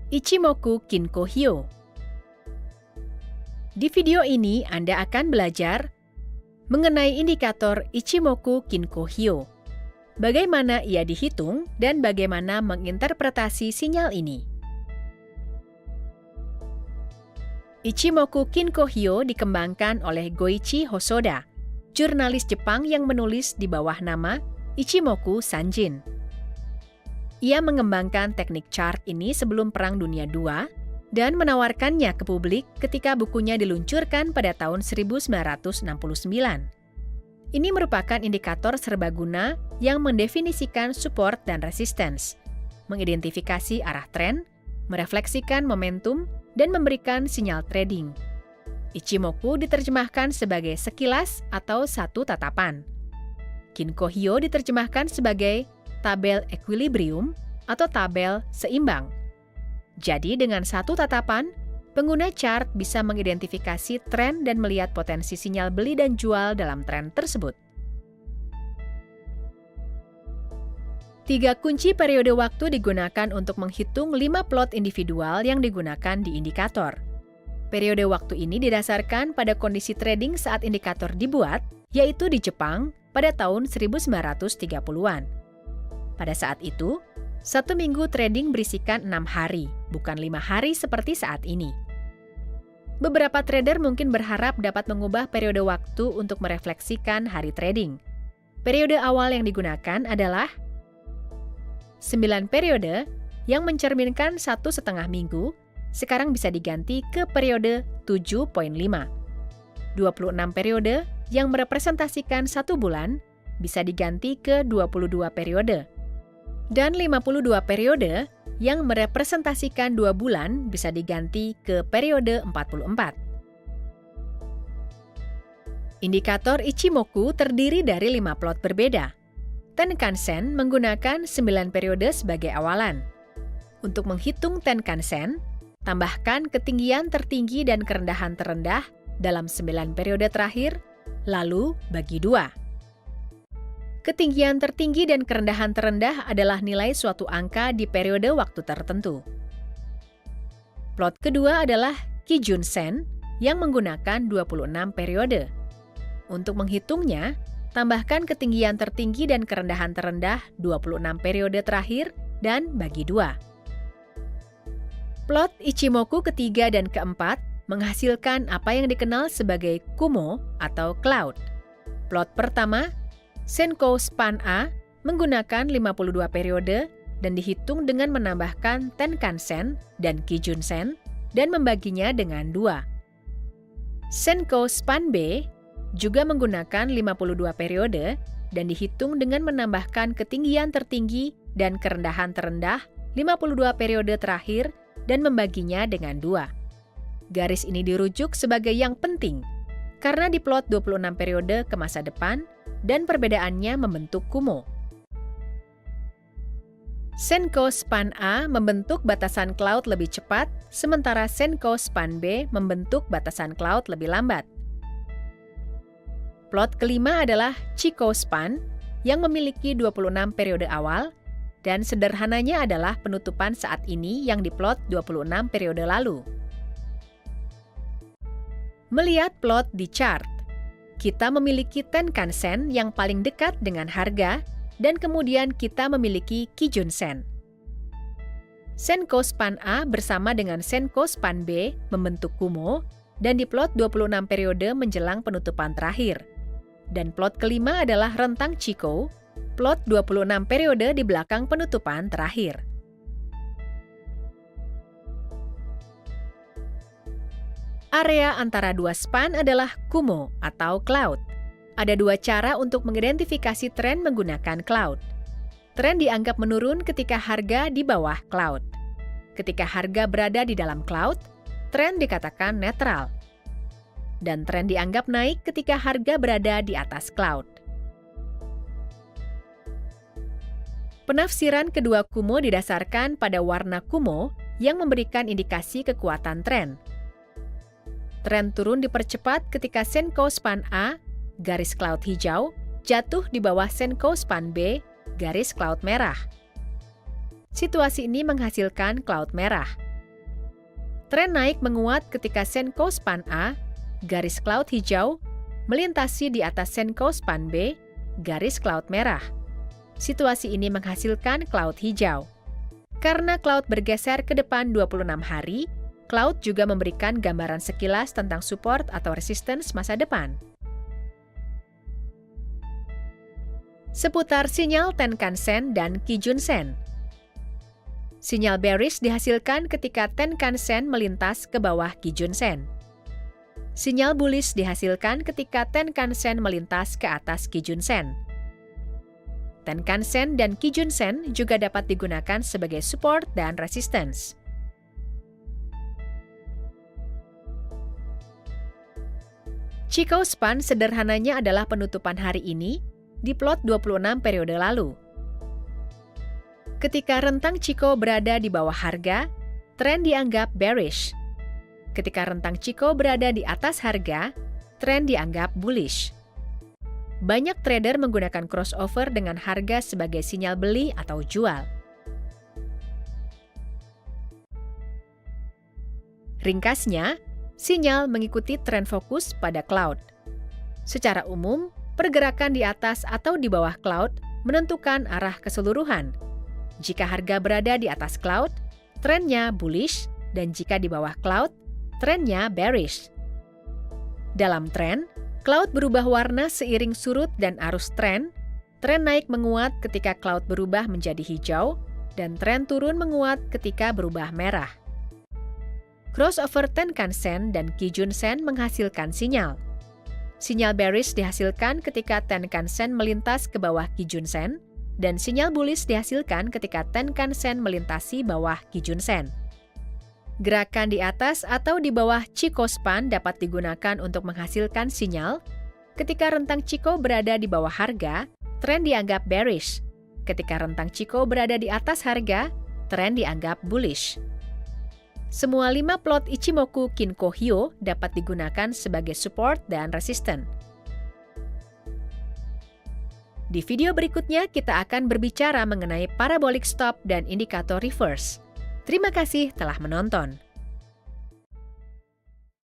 Ichimoku Kinko Hyo. Di video ini Anda akan belajar mengenai indikator Ichimoku Kinko Hyo, bagaimana ia dihitung dan bagaimana menginterpretasi sinyal ini. Ichimoku Kinko Hyo dikembangkan oleh Goichi Hosoda, jurnalis Jepang yang menulis di bawah nama Ichimoku Sanjin. Ia mengembangkan teknik chart ini sebelum Perang Dunia II dan menawarkannya ke publik ketika bukunya diluncurkan pada tahun 1969. Ini merupakan indikator serbaguna yang mendefinisikan support dan resistance, mengidentifikasi arah tren, merefleksikan momentum, dan memberikan sinyal trading. Ichimoku diterjemahkan sebagai sekilas atau satu tatapan. Kinko Hyo diterjemahkan sebagai tabel equilibrium atau tabel seimbang. Jadi dengan satu tatapan, pengguna chart bisa mengidentifikasi tren dan melihat potensi sinyal beli dan jual dalam tren tersebut. 3 kunci periode waktu digunakan untuk menghitung 5 plot individual yang digunakan di indikator. Periode waktu ini didasarkan pada kondisi trading saat indikator dibuat, yaitu di Jepang pada tahun 1930-an. Pada saat itu, 1 minggu trading berisikan 6 hari, bukan 5 hari seperti saat ini. Beberapa trader mungkin berharap dapat mengubah periode waktu untuk merefleksikan hari trading. Periode awal yang digunakan adalah 9 periode yang mencerminkan 1,5 minggu, sekarang bisa diganti ke periode 7,5. 26 periode yang merepresentasikan 1 bulan, bisa diganti ke 22 periode. Dan 52 periode yang merepresentasikan 2 bulan bisa diganti ke periode 44. Indikator Ichimoku terdiri dari 5 plot berbeda. Tenkan-sen menggunakan 9 periode sebagai awalan. Untuk menghitung Tenkan-sen, tambahkan ketinggian tertinggi dan kerendahan terendah dalam 9 periode terakhir, lalu bagi 2. Ketinggian tertinggi dan kerendahan terendah adalah nilai suatu angka di periode waktu tertentu. Plot kedua adalah Kijun-sen yang menggunakan 26 periode. Untuk menghitungnya, tambahkan ketinggian tertinggi dan kerendahan terendah 26 periode terakhir dan bagi 2. Plot Ichimoku ketiga dan keempat menghasilkan apa yang dikenal sebagai Kumo atau cloud. Plot pertama, Senkou Span A, menggunakan 52 periode dan dihitung dengan menambahkan Tenkan-sen dan Kijun-sen dan membaginya dengan 2. Senkou Span B juga menggunakan 52 periode dan dihitung dengan menambahkan ketinggian tertinggi dan kerendahan terendah 52 periode terakhir dan membaginya dengan 2. Garis ini dirujuk sebagai yang penting karena diplot 26 periode ke masa depan dan perbedaannya membentuk Kumo. Senkou Span A membentuk batasan cloud lebih cepat, sementara Senkou Span B membentuk batasan cloud lebih lambat. Plot kelima adalah Chikou Span yang memiliki 26 periode awal, dan sederhananya adalah penutupan saat ini yang diplot 26 periode lalu. Melihat plot di chart, kita memiliki Tenkan-sen yang paling dekat dengan harga, dan kemudian kita memiliki Kijun-sen. Senkou Span A bersama dengan Senkou Span B membentuk Kumo, dan diplot 26 periode menjelang penutupan terakhir. Dan plot kelima adalah rentang Chikou, plot 26 periode di belakang penutupan terakhir. Area antara 2 span adalah Kumo atau cloud. Ada 2 cara untuk mengidentifikasi tren menggunakan cloud. Tren dianggap menurun ketika harga di bawah cloud. Ketika harga berada di dalam cloud, tren dikatakan netral. Dan tren dianggap naik ketika harga berada di atas cloud. Penafsiran kedua Kumo didasarkan pada warna Kumo yang memberikan indikasi kekuatan tren. Tren turun dipercepat ketika Senkou Span A, garis cloud hijau, jatuh di bawah Senkou Span B, garis cloud merah. Situasi ini menghasilkan cloud merah. Tren naik menguat ketika Senkou Span A, garis cloud hijau, melintasi di atas Senkou Span B, garis cloud merah. Situasi ini menghasilkan cloud hijau. Karena cloud bergeser ke depan 26 hari, cloud juga memberikan gambaran sekilas tentang support atau resistance masa depan. Seputar sinyal Tenkan-sen dan Kijun-sen. Sinyal bearish dihasilkan ketika Tenkan-sen melintas ke bawah Kijun-sen. Sinyal bullish dihasilkan ketika Tenkan-sen melintas ke atas Kijun-sen. Tenkan-sen dan Kijun-sen juga dapat digunakan sebagai support dan resistance. Chikou Span sederhananya adalah penutupan hari ini di plot 26 periode lalu. Ketika rentang Chikou berada di bawah harga, tren dianggap bearish. Ketika rentang Chikou berada di atas harga, tren dianggap bullish. Banyak trader menggunakan crossover dengan harga sebagai sinyal beli atau jual. Ringkasnya, sinyal mengikuti tren fokus pada cloud. Secara umum, pergerakan di atas atau di bawah cloud menentukan arah keseluruhan. Jika harga berada di atas cloud, trennya bullish, dan jika di bawah cloud, trennya bearish. Dalam tren, cloud berubah warna seiring surut dan arus tren. Tren naik menguat ketika cloud berubah menjadi hijau, dan tren turun menguat ketika berubah merah. Crossover Tenkan-sen dan Kijun-sen menghasilkan sinyal. Sinyal bearish dihasilkan ketika Tenkan-sen melintas ke bawah Kijun-sen, dan sinyal bullish dihasilkan ketika Tenkan-sen melintasi bawah Kijun-sen. Gerakan di atas atau di bawah Chikou Span dapat digunakan untuk menghasilkan sinyal. Ketika rentang Chikou berada di bawah harga, tren dianggap bearish. Ketika rentang Chikou berada di atas harga, tren dianggap bullish. Semua 5 plot Ichimoku Kinko Hyo dapat digunakan sebagai support dan resistance. Di video berikutnya, kita akan berbicara mengenai parabolic stop dan indikator reverse. Terima kasih telah menonton.